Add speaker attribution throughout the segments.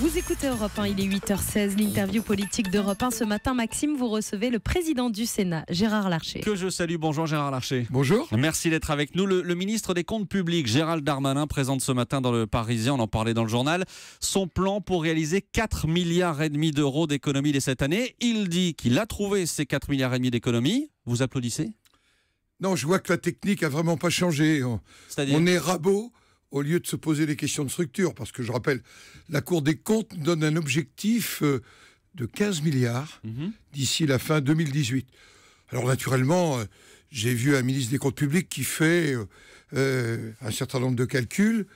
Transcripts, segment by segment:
Speaker 1: Vous écoutez Europe 1, il est 8h16, l'interview politique d'Europe 1. Ce matin, Maxime, vous recevez le président du Sénat, Gérard Larcher.
Speaker 2: Que je salue, bonjour Gérard Larcher.
Speaker 3: Bonjour.
Speaker 2: Merci d'être avec nous. Le ministre des Comptes publics, Gérald Darmanin, présente ce matin dans le Parisien, on en parlait dans le journal, son plan pour réaliser 4,5 milliards d'euros d'économies dès cette année. Il dit qu'il a trouvé ces 4,5 milliards d'économies. Vous applaudissez ?
Speaker 3: Non, je vois que la technique a vraiment pas changé. On est rabot au lieu de se poser des questions de structure. Parce que je rappelle, la Cour des comptes donne un objectif de 15 milliards d'ici la fin 2018. Alors naturellement, j'ai vu un ministre des Comptes publics qui fait un certain nombre de calculs.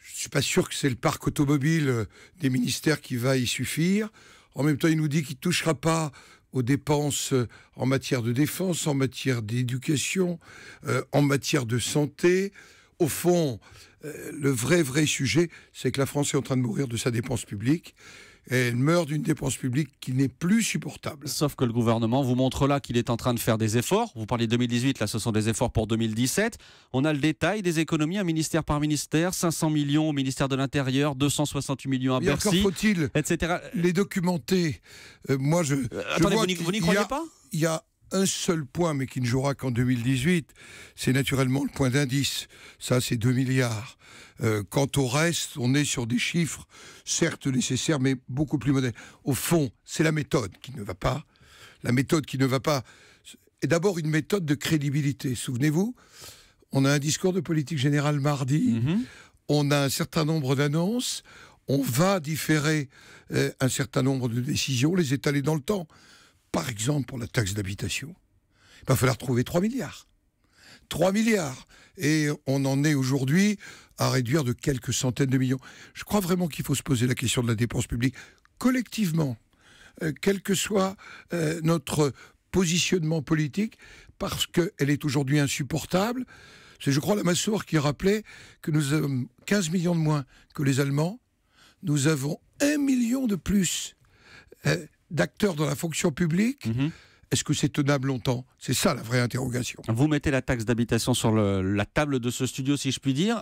Speaker 3: Je ne suis pas sûr que c'est le parc automobile des ministères qui va y suffire. En même temps, il nous dit qu'il ne touchera pas aux dépenses en matière de défense, en matière d'éducation, en matière de santé. Au fond, le vrai sujet, c'est que la France est en train de mourir de sa dépense publique. Et elle meurt d'une dépense publique qui n'est plus supportable.
Speaker 2: Sauf que le gouvernement vous montre là qu'il est en train de faire des efforts. Vous parlez de 2018, là ce sont des efforts pour 2017. On a le détail des économies, un ministère par ministère, 500 millions au ministère de l'Intérieur, 268 millions à Bercy,
Speaker 3: encore faut-il
Speaker 2: etc.
Speaker 3: les documenter. Moi,
Speaker 2: Attendez, vous n'y croyez pas ?
Speaker 3: Il y a un seul point, mais qui ne jouera qu'en 2018, c'est naturellement le point d'indice. Ça, c'est 2 milliards. Quant au reste, on est sur des chiffres, certes nécessaires, mais beaucoup plus modestes. Au fond, c'est la méthode qui ne va pas. La méthode qui ne va pas est d'abord une méthode de crédibilité. Souvenez-vous, on a un discours de politique générale mardi, on a un certain nombre d'annonces, on va différer un certain nombre de décisions, les étaler dans le temps. Par exemple, pour la taxe d'habitation, il va falloir trouver 3 milliards. 3 milliards. Et on en est aujourd'hui à réduire de quelques centaines de millions. Je crois vraiment qu'il faut se poser la question de la dépense publique collectivement, quel que soit notre positionnement politique, parce qu'elle est aujourd'hui insupportable. C'est, je crois, Lamassoure qui rappelait que nous avons 15 millions de moins que les Allemands. Nous avons 1 million de plus d'acteurs dans la fonction publique. Est-ce que c'est tenable longtemps ? C'est ça la vraie interrogation.
Speaker 2: Vous mettez la taxe d'habitation sur la table de ce studio, si je puis dire.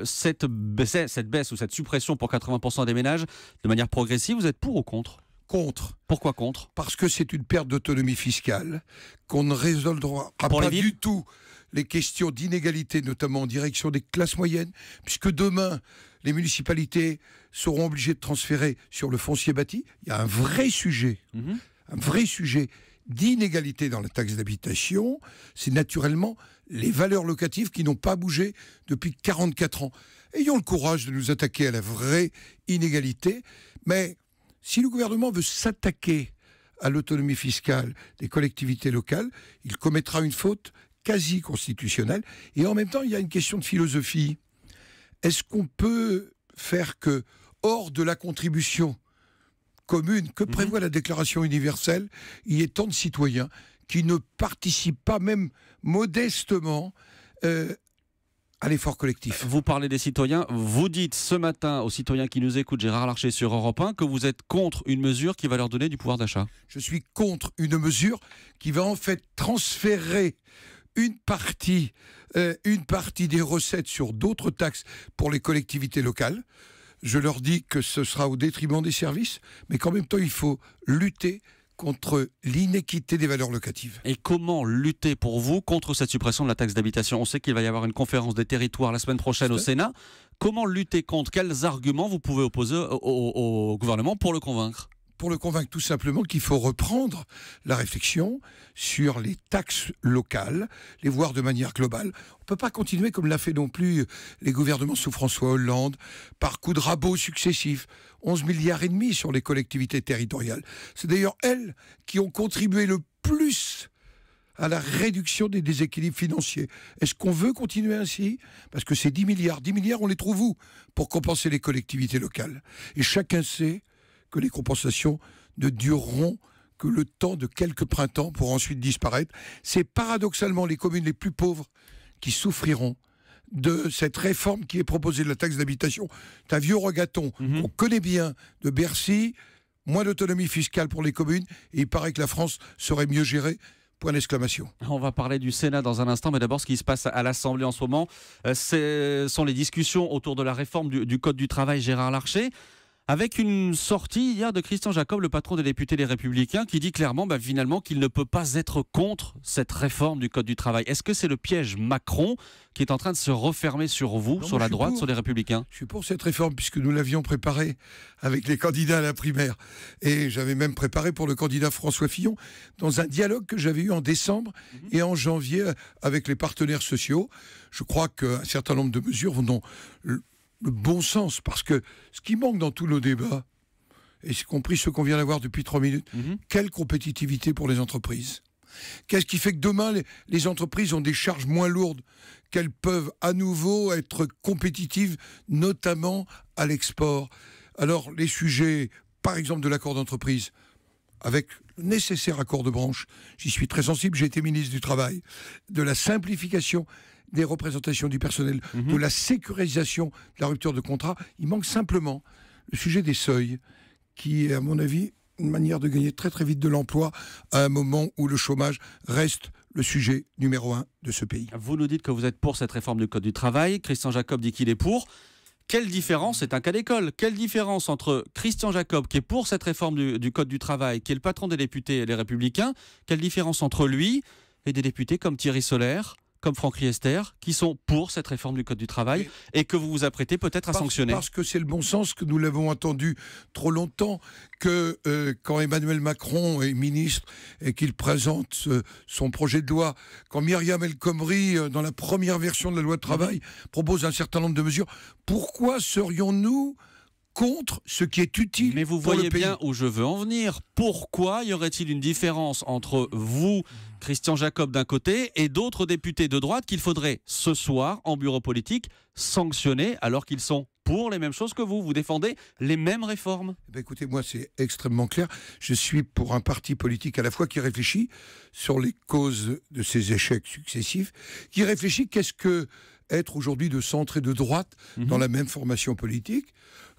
Speaker 2: Cette baisse ou cette suppression pour 80% des ménages de manière progressive, vous êtes pour ou contre ?
Speaker 3: Contre.
Speaker 2: Pourquoi contre ?
Speaker 3: Parce que c'est une perte d'autonomie fiscale, qu'on ne résolvera pas du tout les questions d'inégalité, notamment en direction des classes moyennes, puisque demain, les municipalités seront obligées de transférer sur le foncier bâti. Il y a un vrai sujet d'inégalité dans la taxe d'habitation. C'est naturellement les valeurs locatives qui n'ont pas bougé depuis 44 ans. Ayons le courage de nous attaquer à la vraie inégalité, mais si le gouvernement veut s'attaquer à l'autonomie fiscale des collectivités locales, il commettra une faute quasi constitutionnelle. Et en même temps, il y a une question de philosophie. Est-ce qu'on peut faire que, hors de la contribution commune que prévoit la Déclaration universelle, il y ait tant de citoyens qui ne participent pas, même modestement, à l'effort collectif.
Speaker 2: Vous parlez des citoyens, vous dites ce matin aux citoyens qui nous écoutent, Gérard Larcher sur Europe 1, que vous êtes contre une mesure qui va leur donner du pouvoir d'achat.
Speaker 3: Je suis contre une mesure qui va en fait transférer une partie des recettes sur d'autres taxes pour les collectivités locales. Je leur dis que ce sera au détriment des services, mais qu'en même temps, il faut lutter contre l'inéquité des valeurs locatives.
Speaker 2: Et comment lutter pour vous contre cette suppression de la taxe d'habitation ? On sait qu'il va y avoir une conférence des territoires la semaine prochaine au Sénat. Comment lutter contre ? Quels arguments vous pouvez opposer au gouvernement pour le convaincre ?
Speaker 3: Pour le convaincre tout simplement qu'il faut reprendre la réflexion sur les taxes locales, les voir de manière globale. On ne peut pas continuer comme l'a fait non plus les gouvernements sous François Hollande, par coups de rabot successifs. 11 milliards et demi sur les collectivités territoriales. C'est d'ailleurs elles qui ont contribué le plus à la réduction des déséquilibres financiers. Est-ce qu'on veut continuer ainsi ? Parce que ces 10 milliards, on les trouve où pour compenser les collectivités locales ? Et chacun sait que les compensations ne dureront que le temps de quelques printemps pour ensuite disparaître. C'est paradoxalement les communes les plus pauvres qui souffriront de cette réforme qui est proposée de la taxe d'habitation. C'est un vieux regaton qu'on connaît bien de Bercy, moins d'autonomie fiscale pour les communes, et il paraît que la France serait mieux gérée. Point d'exclamation.
Speaker 2: On va parler du Sénat dans un instant, mais d'abord ce qui se passe à l'Assemblée en ce moment, ce sont les discussions autour de la réforme du Code du travail, Gérard Larcher. Avec une sortie hier de Christian Jacob, le patron des députés Les Républicains, qui dit clairement finalement qu'il ne peut pas être contre cette réforme du Code du travail. Est-ce que c'est le piège Macron qui est en train de se refermer sur vous,
Speaker 3: Non,
Speaker 2: sur la droite,
Speaker 3: pour.
Speaker 2: sur les Républicains?
Speaker 3: Je suis pour cette réforme puisque nous l'avions préparée avec les candidats à la primaire. Et j'avais même préparé pour le candidat François Fillon dans un dialogue que j'avais eu en décembre et en janvier avec les partenaires sociaux. Je crois qu'un certain nombre de mesures vont dans le bon sens parce que ce qui manque dans tous nos débats, et y compris ceux qu'on vient d'avoir depuis 3 minutes, quelle compétitivité pour les entreprises? Qu'est-ce qui fait que demain, les entreprises ont des charges moins lourdes, qu'elles peuvent à nouveau être compétitives, notamment à l'export? Alors, les sujets, par exemple, de l'accord d'entreprise, avec le nécessaire accord de branche, j'y suis très sensible, j'ai été ministre du Travail, de la simplification des représentations du personnel, de la sécurisation de la rupture de contrat. Il manque simplement le sujet des seuils, qui est, à mon avis, une manière de gagner très très vite de l'emploi à un moment où le chômage reste le sujet numéro 1 de ce pays.
Speaker 2: Vous nous dites que vous êtes pour cette réforme du Code du travail. Christian Jacob dit qu'il est pour. Quelle différence, c'est un cas d'école, quelle différence entre Christian Jacob, qui est pour cette réforme du Code du travail, qui est le patron des députés Les Républicains, quelle différence entre lui et des députés comme Thierry Solère, comme Franck Riester, qui sont pour cette réforme du Code du travail et que vous vous apprêtez peut-être à sanctionner?
Speaker 3: Parce que c'est le bon sens, que nous l'avons entendu trop longtemps, que quand Emmanuel Macron est ministre et qu'il présente son projet de loi, quand Myriam El Khomri, dans la première version de la loi de travail, propose un certain nombre de mesures, pourquoi serions-nous contre ce qui est utile?
Speaker 2: Mais vous
Speaker 3: pour
Speaker 2: voyez
Speaker 3: le pays.
Speaker 2: bien où je veux en venir. Pourquoi y aurait-il une différence entre vous, Christian Jacob d'un côté, et d'autres députés de droite qu'il faudrait ce soir, en bureau politique, sanctionner alors qu'ils sont pour les mêmes choses que vous? Vous défendez les mêmes réformes?
Speaker 3: Eh bien, écoutez, moi, c'est extrêmement clair. Je suis pour un parti politique à la fois qui réfléchit sur les causes de ces échecs successifs, qui réfléchit qu'est-ce que être aujourd'hui de centre et de droite dans la même formation politique.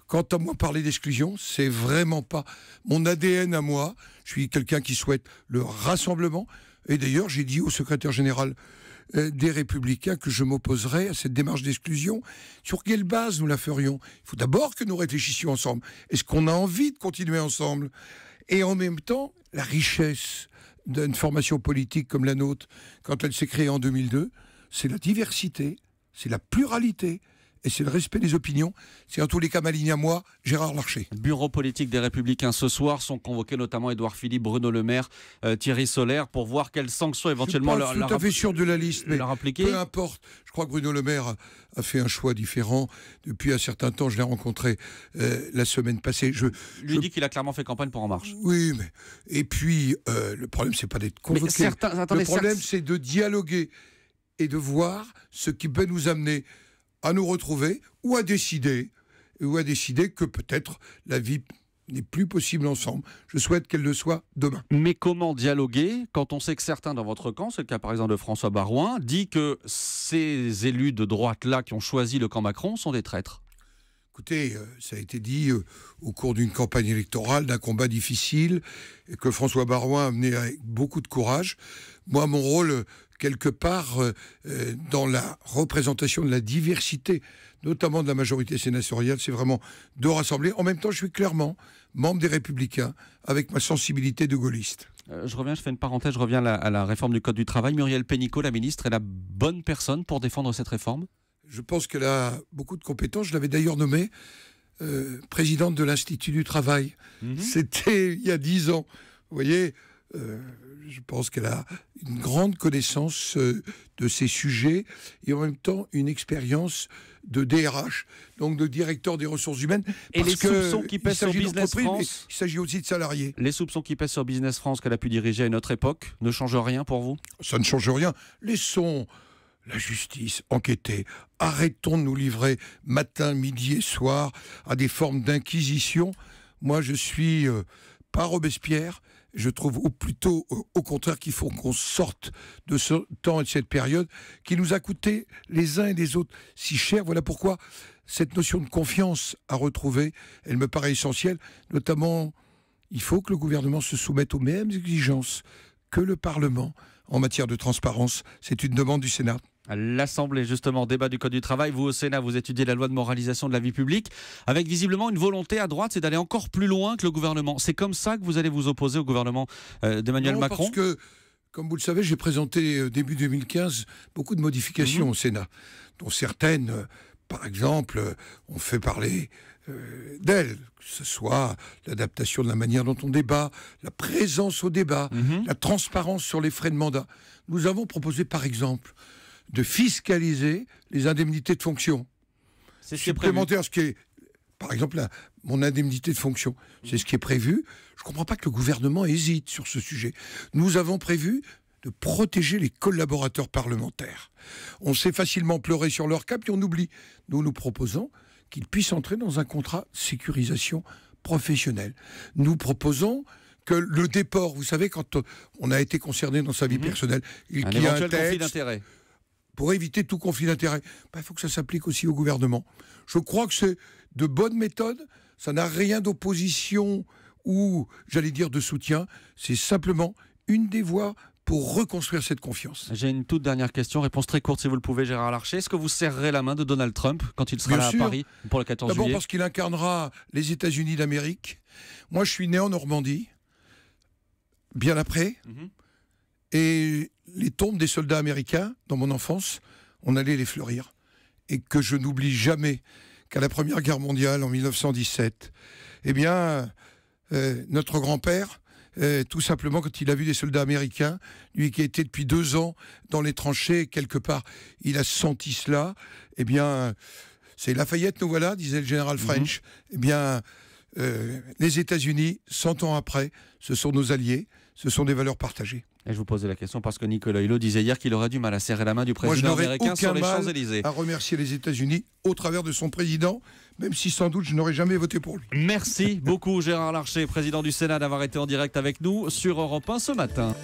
Speaker 3: Quant à moi, parler d'exclusion, c'est vraiment pas mon ADN à moi. Je suis quelqu'un qui souhaite le rassemblement. Et d'ailleurs, j'ai dit au secrétaire général des Républicains que je m'opposerais à cette démarche d'exclusion. Sur quelle base nous la ferions? Il faut d'abord que nous réfléchissions ensemble. Est-ce qu'on a envie de continuer ensemble? Et en même temps, la richesse d'une formation politique comme la nôtre, quand elle s'est créée en 2002, c'est la diversité, c'est la pluralité, et c'est le respect des opinions. C'est en tous les cas ma ligne à moi, Gérard Larcher.
Speaker 2: Bureau politique des Républicains ce soir sont convoqués notamment Édouard Philippe, Bruno Le Maire, Thierry Solère pour voir quelles sanctions éventuellement
Speaker 3: je suis pas tout à fait sûr de la liste, mais
Speaker 2: appliquer.
Speaker 3: Peu importe. Je crois que Bruno Le Maire a fait un choix différent. Depuis un certain temps, je l'ai rencontré la semaine passée.
Speaker 2: Lui dit qu'il a clairement fait campagne pour En Marche.
Speaker 3: Oui, mais et puis le problème c'est pas d'être convoqué. Le problème c'est de dialoguer et de voir ce qui peut nous amener à nous retrouver ou à décider que peut-être la vie n'est plus possible ensemble. Je souhaite qu'elle le soit demain.
Speaker 2: Mais comment dialoguer quand on sait que certains dans votre camp, c'est le cas par exemple de François Baroin, dit que ces élus de droite-là qui ont choisi le camp Macron sont des traîtres?
Speaker 3: Écoutez, ça a été dit au cours d'une campagne électorale, d'un combat difficile, et que François Baroin a mené avec beaucoup de courage. Moi, mon rôle, quelque part, dans la représentation de la diversité, notamment de la majorité sénatoriale, c'est vraiment de rassembler. En même temps, je suis clairement membre des Républicains, avec ma sensibilité de gaulliste.
Speaker 2: Je fais une parenthèse, je reviens à la réforme du Code du travail. Muriel Pénicaud, la ministre, est la bonne personne pour défendre cette réforme?
Speaker 3: Je pense qu'elle a beaucoup de compétences. Je l'avais d'ailleurs nommée présidente de l'Institut du Travail. C'était il y a 10 ans. Vous voyez, je pense qu'elle a une grande connaissance de ces sujets et en même temps une expérience de DRH, donc de directeur des ressources humaines.
Speaker 2: Et les soupçons qui pèsent sur Business France,
Speaker 3: il s'agit aussi de salariés.
Speaker 2: Les soupçons qui pèsent sur Business France qu'elle a pu diriger à une autre époque ne changent rien pour vous?
Speaker 3: Ça ne change rien. Laissons la justice enquêter. Arrêtons de nous livrer matin, midi et soir à des formes d'inquisition. Moi, je suis pas Robespierre. Je trouve plutôt au contraire qu'il faut qu'on sorte de ce temps et de cette période qui nous a coûté les uns et les autres si cher. Voilà pourquoi cette notion de confiance à retrouver, elle me paraît essentielle. Notamment, il faut que le gouvernement se soumette aux mêmes exigences que le Parlement en matière de transparence. C'est une demande du Sénat.
Speaker 2: L'Assemblée, justement, débat du Code du travail. Vous, au Sénat, vous étudiez la loi de moralisation de la vie publique, avec visiblement une volonté à droite, c'est d'aller encore plus loin que le gouvernement. C'est comme ça que vous allez vous opposer au gouvernement d'Emmanuel Macron?
Speaker 3: Parce que, comme vous le savez, j'ai présenté début 2015 beaucoup de modifications au Sénat, dont certaines, par exemple, ont fait parler d'elles, que ce soit l'adaptation de la manière dont on débat, la présence au débat, la transparence sur les frais de mandat. Nous avons proposé, par exemple, de fiscaliser les indemnités de fonction.
Speaker 2: C'est
Speaker 3: supplémentaire, ce qui est, par exemple, mon indemnité de fonction. C'est ce qui est prévu. Je ne comprends pas que le gouvernement hésite sur ce sujet. Nous avons prévu de protéger les collaborateurs parlementaires. On sait facilement pleurer sur leur cas, puis on oublie. Nous proposons qu'ils puissent entrer dans un contrat sécurisation professionnelle. Nous proposons que le déport, vous savez, quand on a été concerné dans sa vie personnelle,
Speaker 2: un éventuel conflit d'intérêts.
Speaker 3: Pour éviter tout conflit d'intérêts, il faut que ça s'applique aussi au gouvernement. Je crois que c'est de bonnes méthodes, ça n'a rien d'opposition ou, j'allais dire, de soutien. C'est simplement une des voies pour reconstruire cette confiance.
Speaker 2: J'ai une toute dernière question, réponse très courte si vous le pouvez, Gérard Larcher. Est-ce que vous serrerez la main de Donald Trump quand il sera là à Paris pour le 14 juillet?
Speaker 3: D'abord parce qu'il incarnera les États-Unis d'Amérique. Moi, je suis né en Normandie, bien après, et les tombes des soldats américains, dans mon enfance, on allait les fleurir. Et que je n'oublie jamais qu'à la Première Guerre mondiale, en 1917, eh bien, notre grand-père, tout simplement, quand il a vu des soldats américains, lui qui était depuis 2 ans dans les tranchées, quelque part, il a senti cela. Eh bien, c'est Lafayette, nous voilà, disait le général French. Eh bien, les États-Unis, 100 ans après, ce sont nos alliés, ce sont des valeurs partagées.
Speaker 2: Et je vous posais la question parce que Nicolas Hulot disait hier qu'il aurait du mal à serrer la main du président américain sur les Champs-Élysées.
Speaker 3: À remercier les États-Unis au travers de son président, même si sans doute je n'aurais jamais voté pour lui.
Speaker 2: Merci beaucoup Gérard Larcher, président du Sénat, d'avoir été en direct avec nous sur Europe 1 ce matin.